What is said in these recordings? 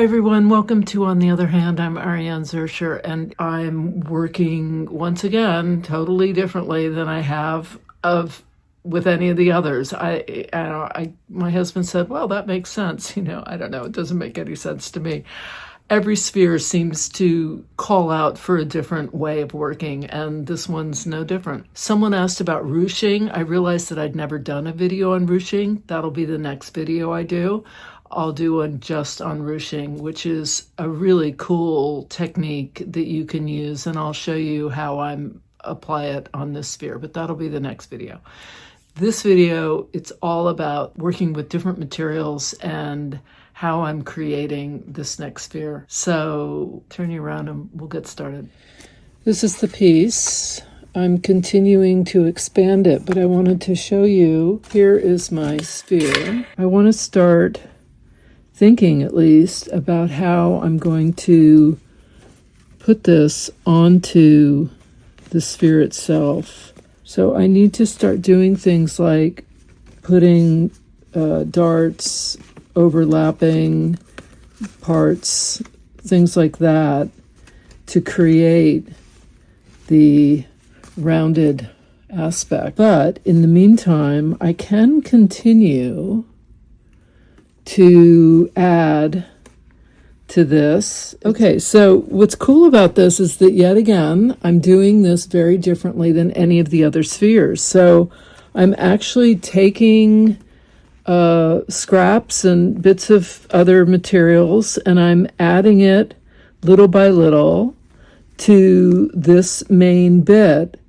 Hi everyone, welcome to On the Other Hand. I'm Ariane Zurcher, and I'm working once again totally differently than I have with any of the others. My husband said, "Well, that makes sense." I don't know. It doesn't make any sense to me. Every sphere seems to call out for a different way of working, and this one's no different. Someone asked about ruching. I realized that I'd never done a video on ruching. That'll be the next video I do. I'll do one just on ruching, which is a really cool technique that you can use, and I'll show you how I apply it on this sphere, but that'll be the next video. This video, it's all about working with different materials and how I'm creating this next sphere. So turn you around and we'll get started. This is the piece. I'm continuing to expand it, but I wanted to show you, here is my sphere. I want to start thinking at least about how I'm going to put this onto the sphere itself. So I need to start doing things like putting darts, overlapping parts, things like that, to create the rounded aspect. But in the meantime, I can continue to add to this. Okay, so what's cool about this is that yet again, I'm doing this very differently than any of the other spheres. So I'm actually taking scraps and bits of other materials, and I'm adding it little by little to this main bit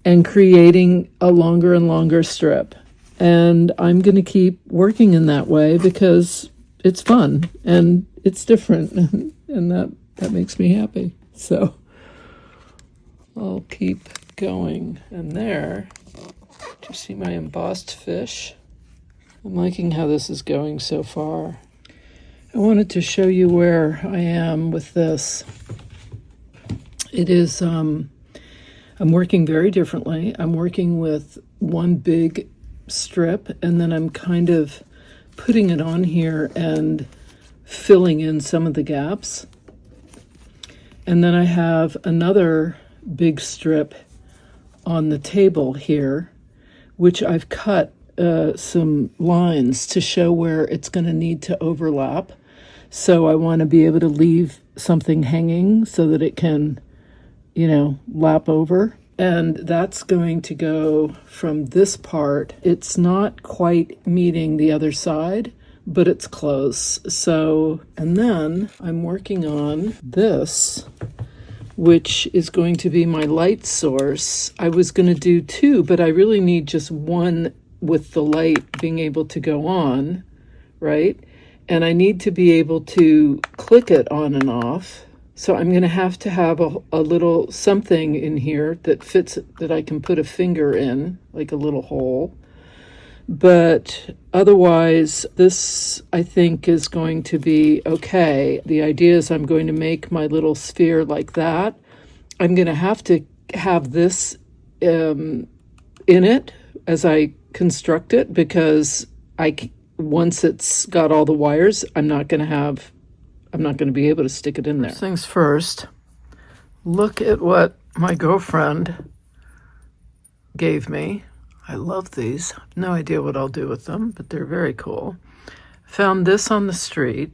and creating a longer and longer strip. And I'm going to keep working in that way because it's fun and it's different, and that makes me happy. So I'll keep going. And there, do you see my embossed fish? I'm liking how this is going so far. I wanted to show you where I am with this. It is, I'm working very differently. I'm working with one big strip, and then I'm kind of putting it on here and filling in some of the gaps. And then I have another big strip on the table here, which I've cut some lines to show where it's going to need to overlap. So I want to be able to leave something hanging so that it can, lap over. And that's going to go from this part. It's not quite meeting the other side, but it's close. So, and then I'm working on this, which is going to be my light source. I was going to do two, but I really need just one with the light being able to go on, right? And I need to be able to click it on and off. So I'm going to have a little something in here that fits, that I can put a finger in, like a little hole. But otherwise, this, I think, is going to be okay. The idea is I'm going to make my little sphere like that. I'm going to have this in it as I construct it, because once it's got all the wires, I'm not going to be able to stick it in there. First things first, look at what my girlfriend gave me. I love these. I have no idea what I'll do with them, but they're very cool. Found this on the street.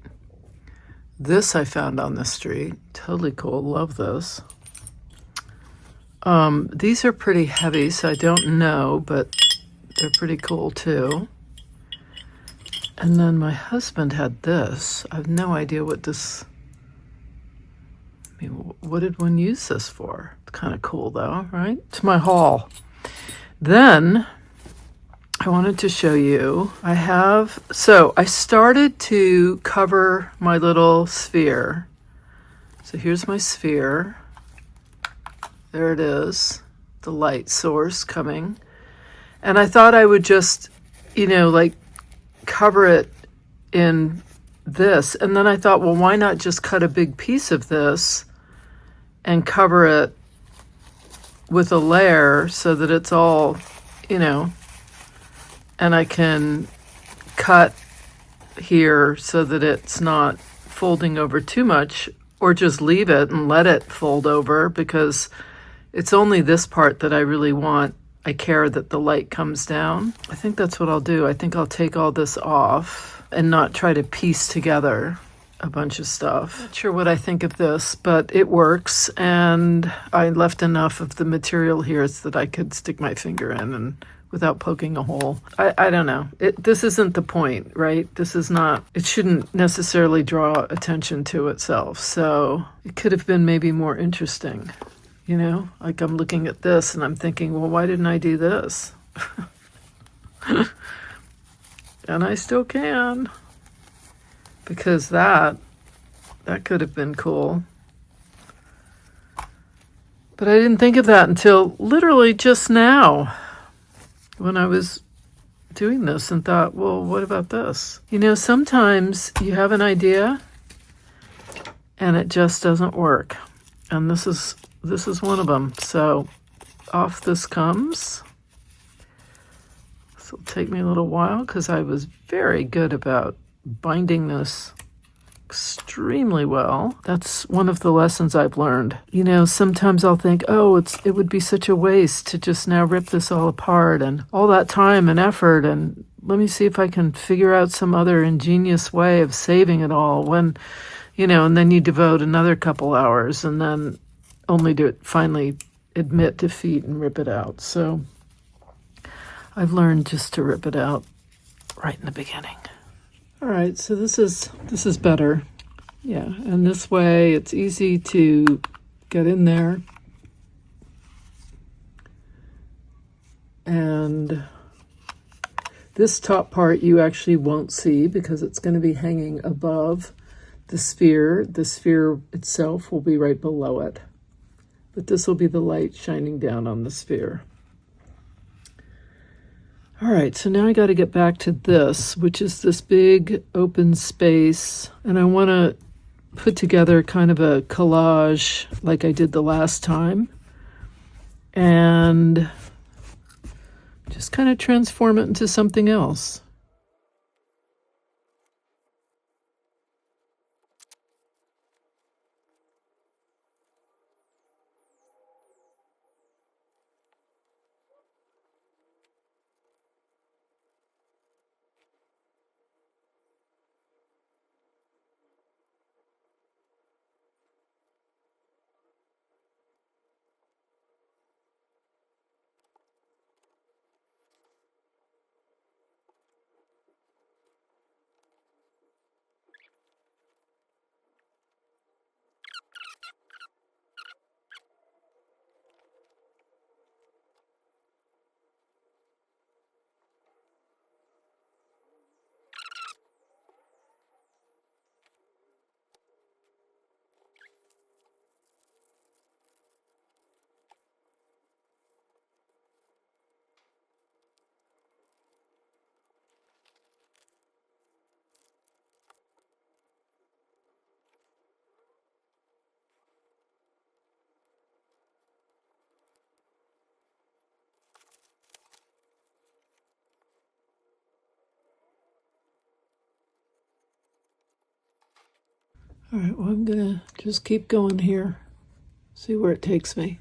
This I found on the street. Totally cool. Love this. These are pretty heavy, so I don't know, but they're pretty cool too. And then my husband had this. I have no idea what this, what did one use this for? It's kind of cool though, right? It's my haul. Then I wanted to show you, so I started to cover my little sphere. So here's my sphere. There it is, the light source coming. And I thought I would just, cover it in this. And then I thought, well, why not just cut a big piece of this and cover it with a layer so that it's all, and I can cut here so that it's not folding over too much, or just leave it and let it fold over, because it's only this part that I really want. I care that the light comes down. I think that's what I'll do. I think I'll take all this off and not try to piece together a bunch of stuff. Not sure what I think of this, but it works, and I left enough of the material here so that I could stick my finger in and without poking a hole. I don't know. This isn't the point, right? This is not, it shouldn't necessarily draw attention to itself. So it could have been maybe more interesting, you know? Like I'm looking at this and I'm thinking, well, why didn't I do this? And I still can. Because that could have been cool. But I didn't think of that until literally just now, when I was doing this, and thought, well, what about this? You know, sometimes you have an idea and it just doesn't work. And this is one of them. So off this comes. This will take me a little while because I was very good about binding this extremely well. That's one of the lessons I've learned. You know, sometimes I'll think, oh, it would be such a waste to just now rip this all apart and all that time and effort, and let me see if I can figure out some other ingenious way of saving it all, when, you know, and then you devote another couple hours and then only to finally admit defeat and rip it out. So I've learned just to rip it out right in the beginning. All right, so this is better. Yeah, and this way it's easy to get in there. And this top part you actually won't see because it's going to be hanging above the sphere. The sphere itself will be right below it. But this will be the light shining down on the sphere. All right, so now I got to get back to this, which is this big open space. And I want to put together kind of a collage like I did the last time. And just kind of transform it into something else. All right, well, I'm going to just keep going here, see where it takes me.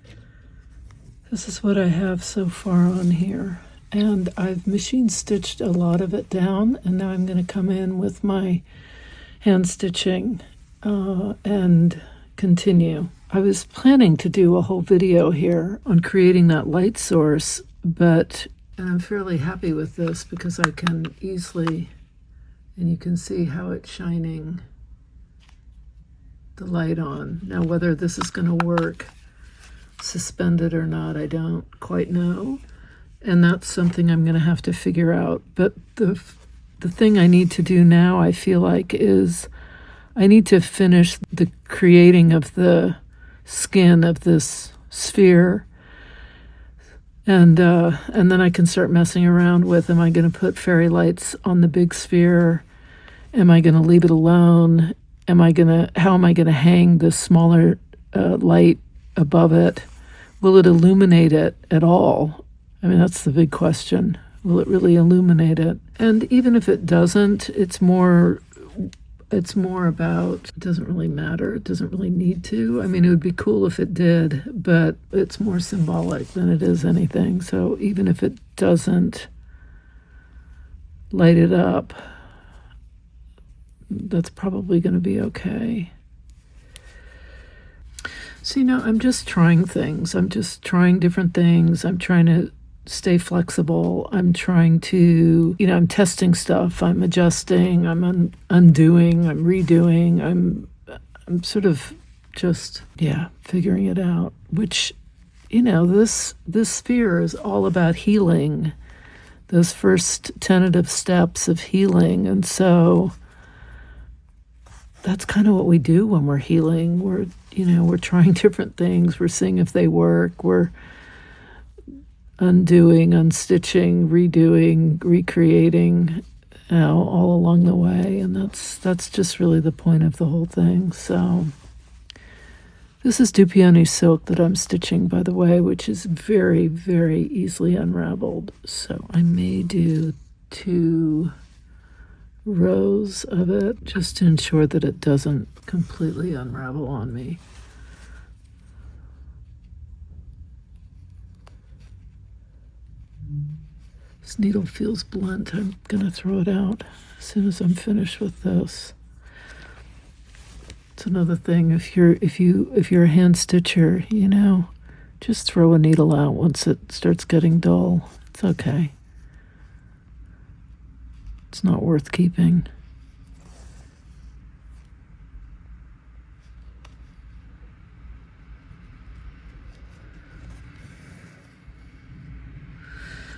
This is what I have so far on here. And I've machine stitched a lot of it down, and now I'm going to come in with my hand stitching and continue. I was planning to do a whole video here on creating that light source, but I'm fairly happy with this because I can easily, and you can see how it's shining the light on. Now, whether this is going to work suspended or not, I don't quite know. And that's something I'm going to have to figure out. But the thing I need to do now, I feel like, is I need to finish the creating of the skin of this sphere. And then I can start messing around with, am I going to put fairy lights on the big sphere? Am I going to leave it alone? How am I going to hang the smaller light above it? Will it illuminate it at all? I mean, that's the big question. Will it really illuminate it? And even if it doesn't, it's more it's more about, it doesn't really matter. It doesn't really need to. I mean, it would be cool if it did, but it's more symbolic than it is anything. So even if it doesn't light it up, that's probably going to be okay. So, I'm just trying things. I'm just trying different things. I'm trying to stay flexible. I'm trying to, I'm testing stuff. I'm adjusting. I'm undoing. I'm redoing. I'm sort of just, figuring it out, which, this sphere is all about healing, those first tentative steps of healing. And so that's kind of what we do when we're healing. We're trying different things. We're seeing if they work. We're undoing, unstitching, redoing, recreating, all along the way. And that's just really the point of the whole thing. So this is Dupioni silk that I'm stitching, by the way, which is very, very easily unraveled. So I may do 2 rows of it just to ensure that it doesn't completely unravel on me. This needle feels blunt. I'm gonna throw it out as soon as I'm finished with this. It's another thing. If you're a hand stitcher, just throw a needle out once it starts getting dull. It's okay. It's not worth keeping.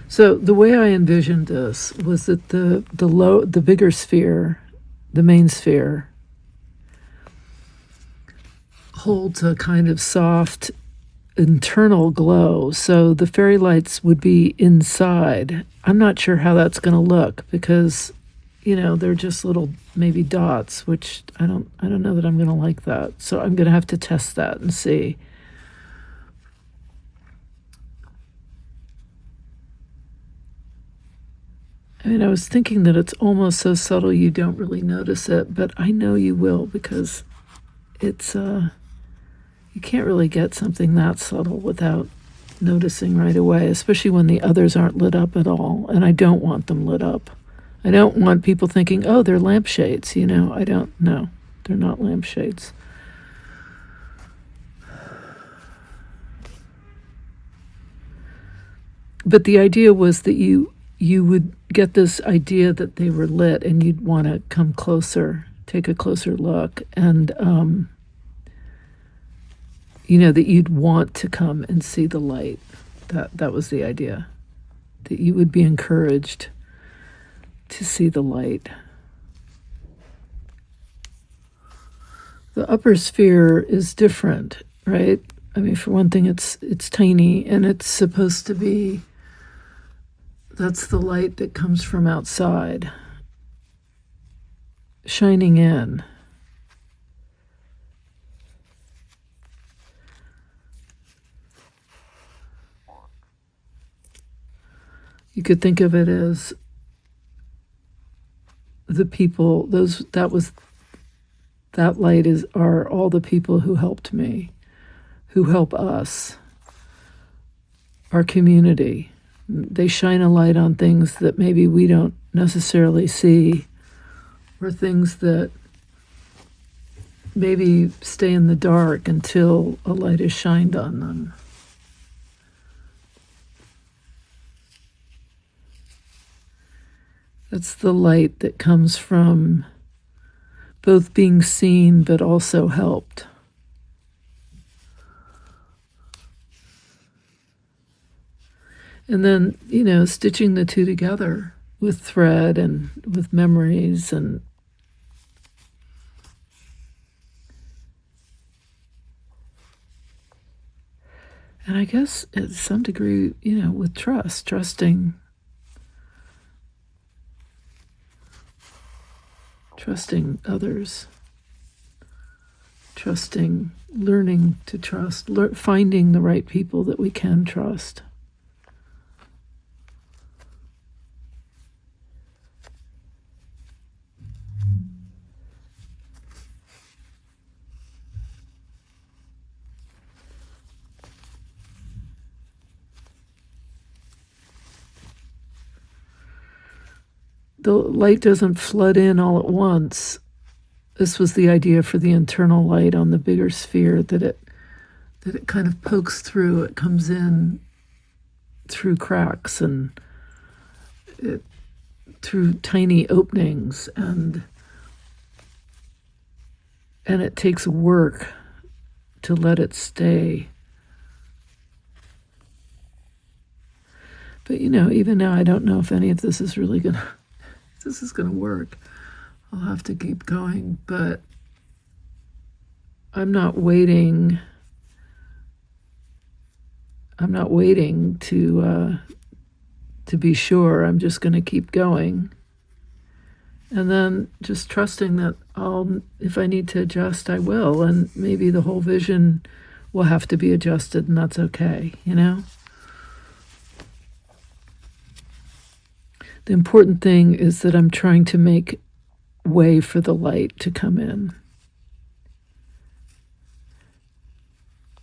So the way I envisioned this was that the bigger sphere, the main sphere, holds a kind of soft internal glow. So the fairy lights would be inside. I'm not sure how that's going to look because, they're just little maybe dots, which I don't know that I'm going to like that. So I'm going to have to test that and see. I mean, I was thinking that it's almost so subtle you don't really notice it, but I know you will because it's, you can't really get something that subtle without noticing right away, especially when the others aren't lit up at all. And I don't want them lit up. I don't want people thinking, oh, they're lampshades. I don't know. They're not lampshades. But the idea was that you would get this idea that they were lit and you'd want to come closer, take a closer look, and that you'd want to come and see the light. That was the idea, that you would be encouraged to see the light. The upper sphere is different, right? I mean, for one thing, it's tiny, and it's supposed to be, that's the light that comes from outside, shining in. You could think of it as the people, that light are all the people who helped me, who help us, our community. They shine a light on things that maybe we don't necessarily see, or things that maybe stay in the dark until a light is shined on them. That's the light that comes from both being seen but also helped. And then, stitching the two together with thread and with memories and I guess at some degree, with trusting others, learning to trust, finding the right people that we can trust. the light doesn't flood in all at once. This was the idea for the internal light on the bigger sphere, that it kind of pokes through. It comes in through cracks and through tiny openings, and it takes work to let it stay. But even now, I don't know if any of this is really gonna work. I'll have to keep going, but I'm not waiting. I'm not waiting to be sure. I'm just going to keep going, and then just trusting that if I need to adjust, I will, and maybe the whole vision will have to be adjusted, and that's okay. The important thing is that I'm trying to make way for the light to come in.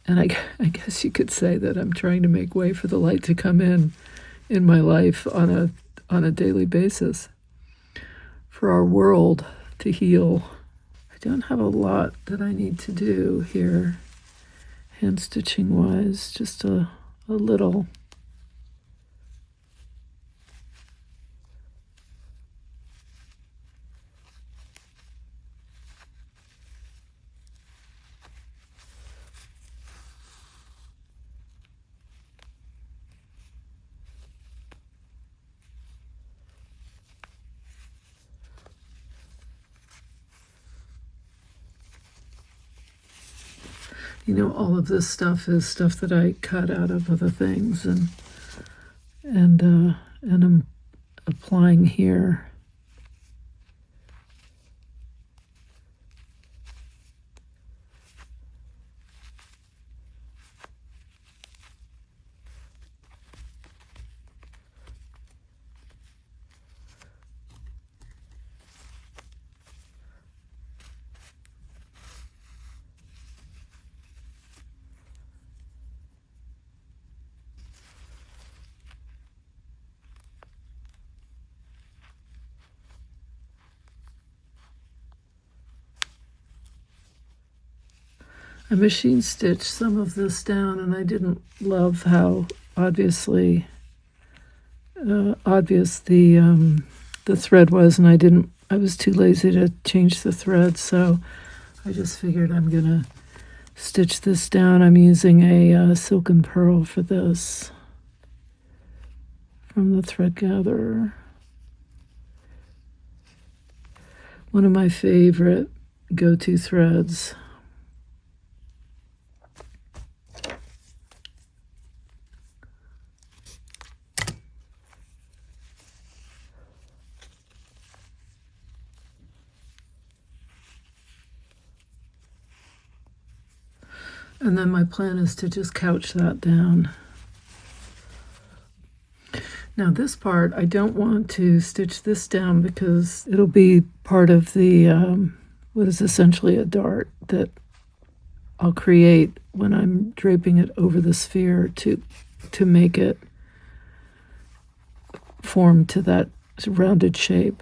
And I guess you could say that I'm trying to make way for the light to come in my life on a daily basis, for our world to heal. I don't have a lot that I need to do here, hand stitching wise, just a little. All of this stuff is stuff that I cut out of other things, and I'm applying here. I machine stitched some of this down, and I didn't love how obvious the thread was, and I was too lazy to change the thread, so I just figured I'm gonna stitch this down. I'm using a silken pearl for this from the thread gatherer. One of my favorite go-to threads. And then my plan is to just couch that down. Now this part, I don't want to stitch this down because it'll be part of the, what is essentially a dart that I'll create when I'm draping it over the sphere to make it form to that rounded shape.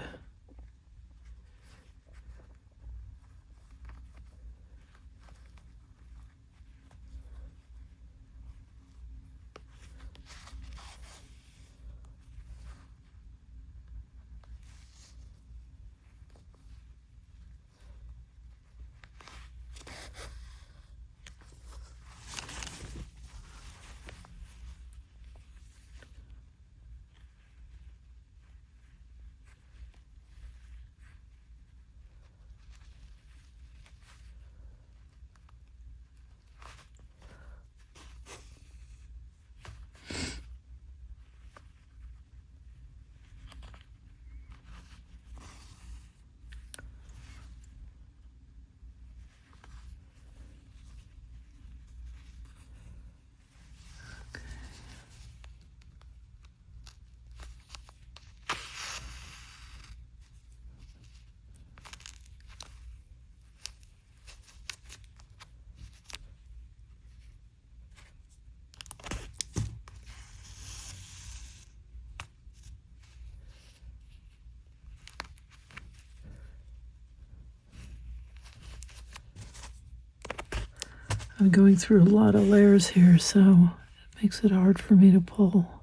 I'm going through a lot of layers here, so it makes it hard for me to pull.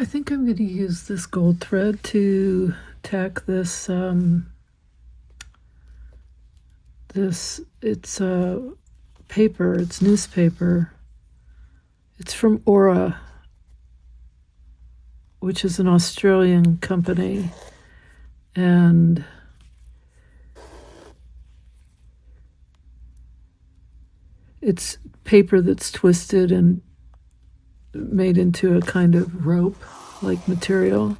I think I'm going to use this gold thread to tack this, it's paper, it's newspaper. It's from Aura, which is an Australian company. And it's paper that's twisted and made into a kind of rope-like material.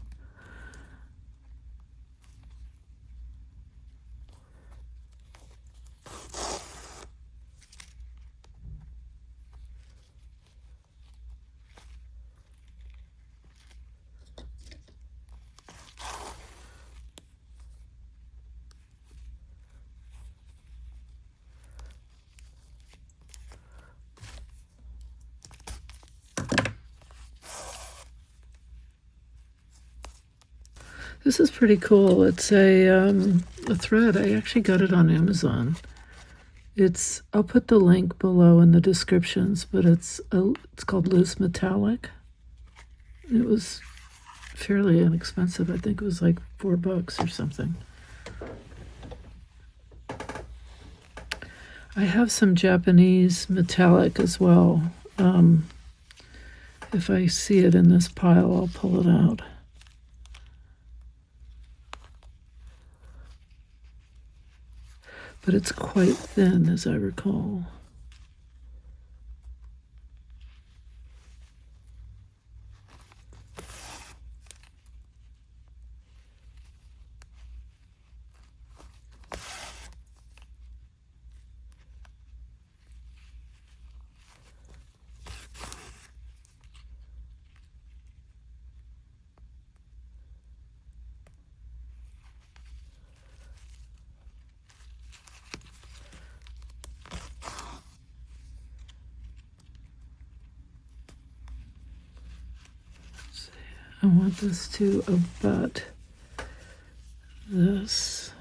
This is pretty cool. It's a thread. I actually got it on Amazon. I'll put the link below in the descriptions, but it's called Loose Metallic. It was fairly inexpensive. I think it was like $4 or something. I have some Japanese metallic as well. If I see it in this pile, I'll pull it out. But it's quite thin, as I recall. I want this to abut this.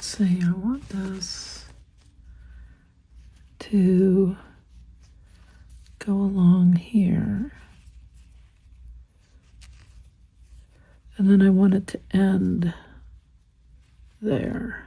see, I want this to go along here. And then I want it to end there.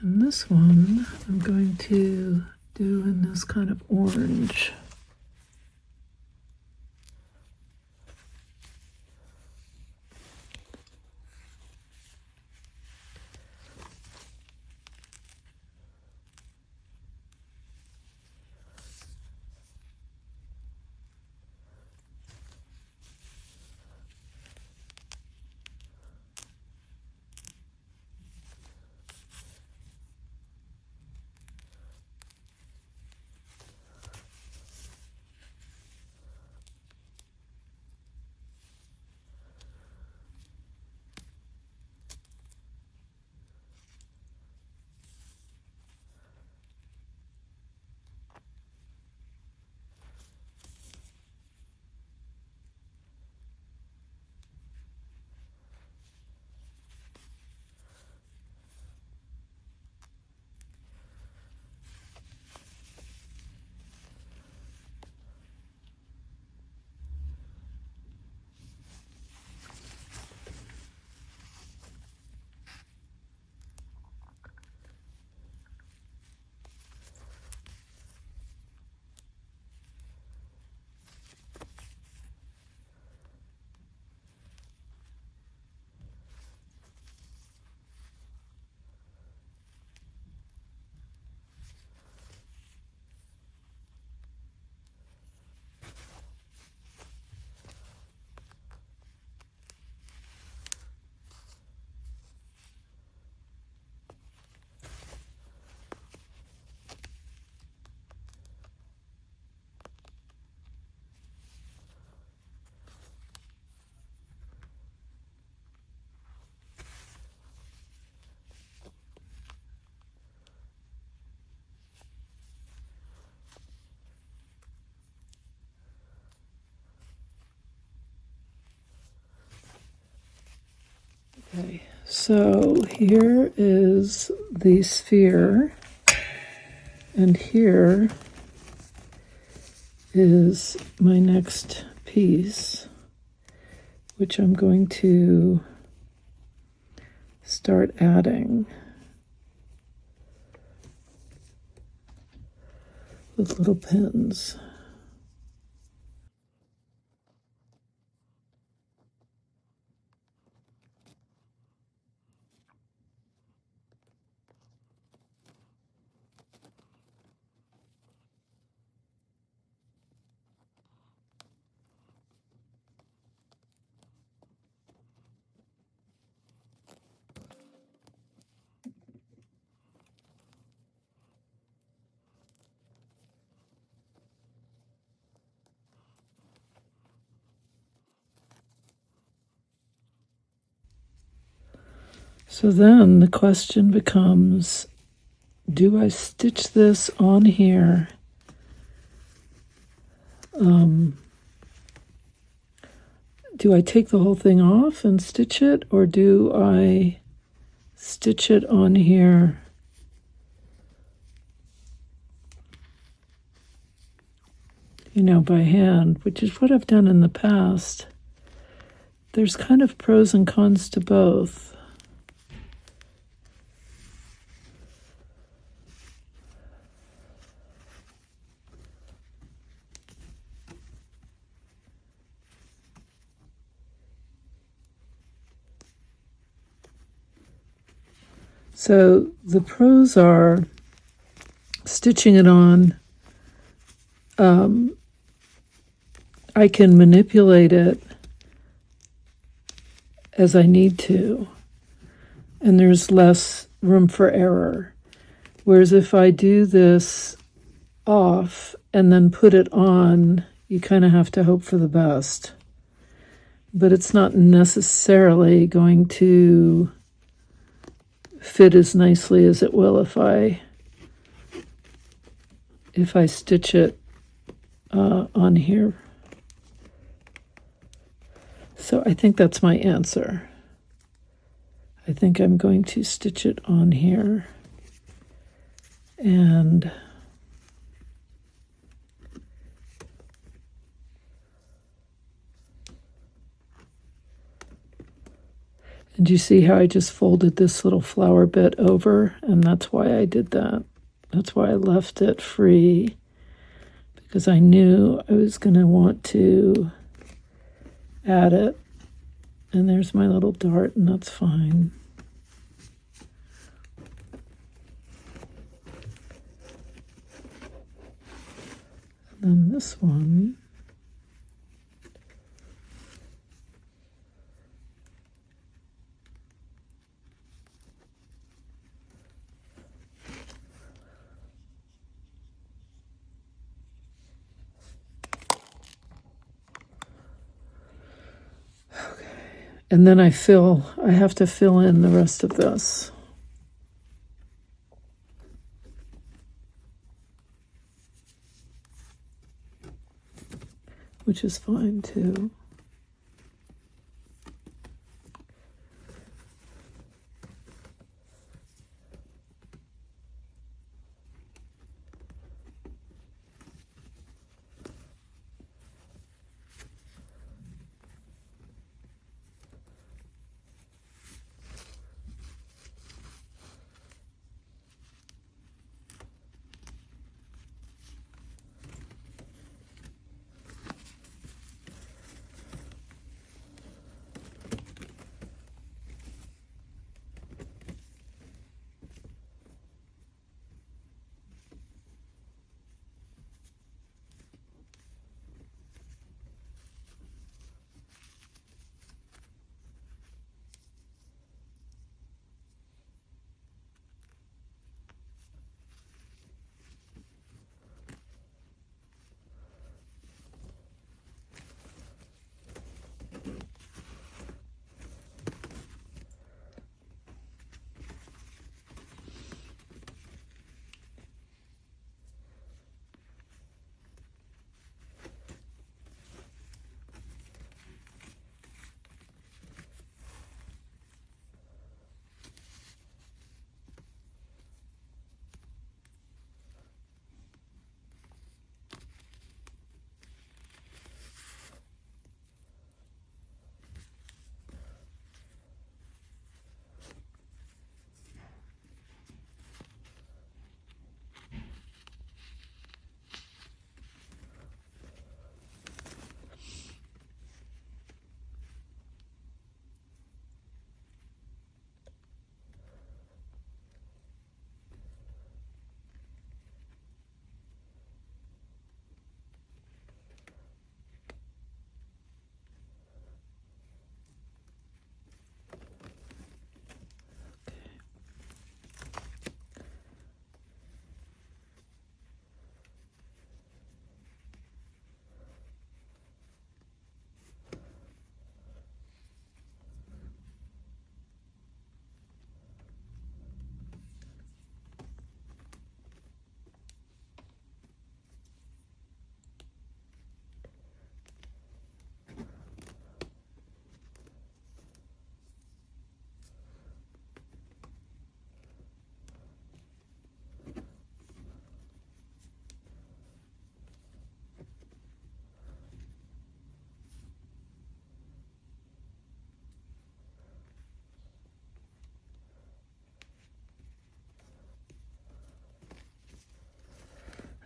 And this one I'm going to do in this kind of orange. Okay, so here is the sphere, and here is my next piece, which I'm going to start adding with little pins. So then the question becomes, do I stitch this on here? Do I take the whole thing off and stitch it, or do I stitch it on here? By hand, which is what I've done in the past. There's kind of pros and cons to both. So the pros are stitching it on. I can manipulate it as I need to, and there's less room for error. Whereas if I do this off and then put it on, you kind of have to hope for the best. But it's not necessarily going to fit as nicely as it will if I stitch it on here. So I think that's my answer. I think I'm going to stitch it on here. And And you see how I just folded this little flower bit over? And that's why I did that. That's why I left it free, because I knew I was going to want to add it. And there's my little dart, and that's fine. And then this one. And then I have to fill in the rest of this. Which is fine too.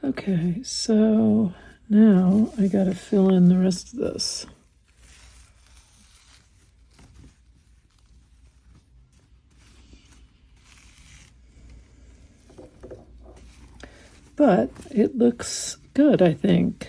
Okay, so now I got to fill in the rest of this. But it looks good, I think.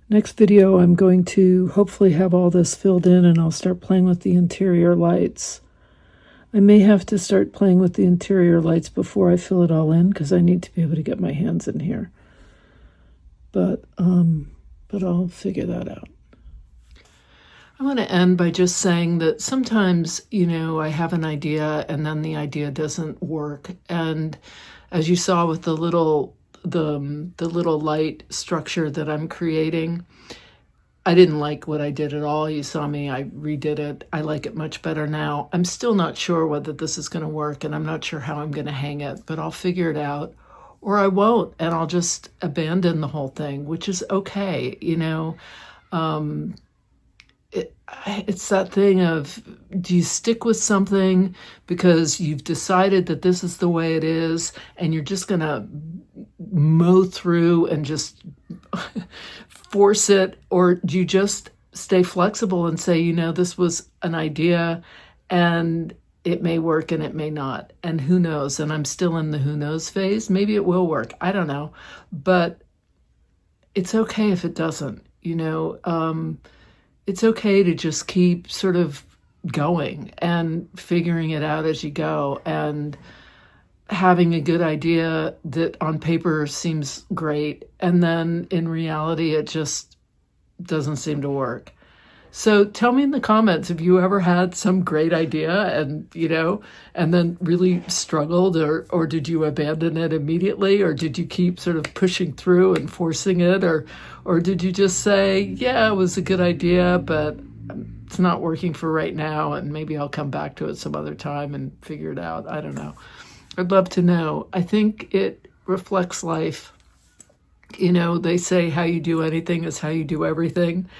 Next video, I'm going to hopefully have all this filled in, and I'll start playing with the interior lights. I may have to start playing with the interior lights before I fill it all in, because I need to be able to get my hands in here. But I'll figure that out. I want to end by just saying that sometimes, I have an idea and then the idea doesn't work. And as you saw with the little light structure that I'm creating, I didn't like what I did at all. You saw me, I redid it. I like it much better now. I'm still not sure whether this is going to work, and I'm not sure how I'm going to hang it, but I'll figure it out. Or I won't, and I'll just abandon the whole thing, which is okay, you know. It's that thing of, do you stick with something because you've decided that this is the way it is, and you're just going to mow through and just force it, or do you just stay flexible and say, you know, this was an idea and it may work and it may not, and who knows? And I'm still in the who knows phase. Maybe it will work. I don't know, but it's okay if it doesn't, you know. It's okay to just keep sort of going and figuring it out as you go, and having a good idea that on paper seems great, and then in reality it just doesn't seem to work. So tell me in the comments if you ever had some great idea and, you know, and then really struggled, or did you abandon it immediately, or did you keep sort of pushing through and forcing it, or did you just say, yeah, it was a good idea, but it's not working for right now, and maybe I'll come back to it some other time and figure it out. I don't know. I'd love to know. I think it reflects life. You know, they say how you do anything is how you do everything.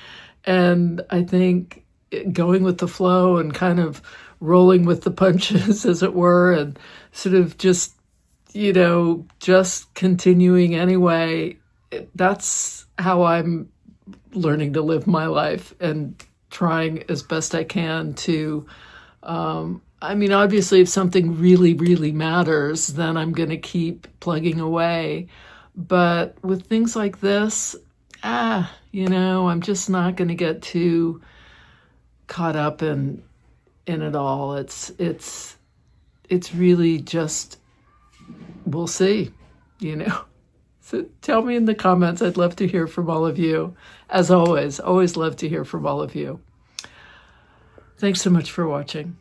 And I think going with the flow and kind of rolling with the punches, as it were, and sort of just, you know, just continuing anyway, that's how I'm learning to live my life, and trying as best I can to, I mean, obviously, if something really, really matters, then I'm going to keep plugging away. But with things like this, you know, I'm just not going to get too caught up in it all. It's really just, we'll see, you know. So tell me in the comments. I'd love to hear from all of you. As always love to hear from all of you. Thanks so much for watching.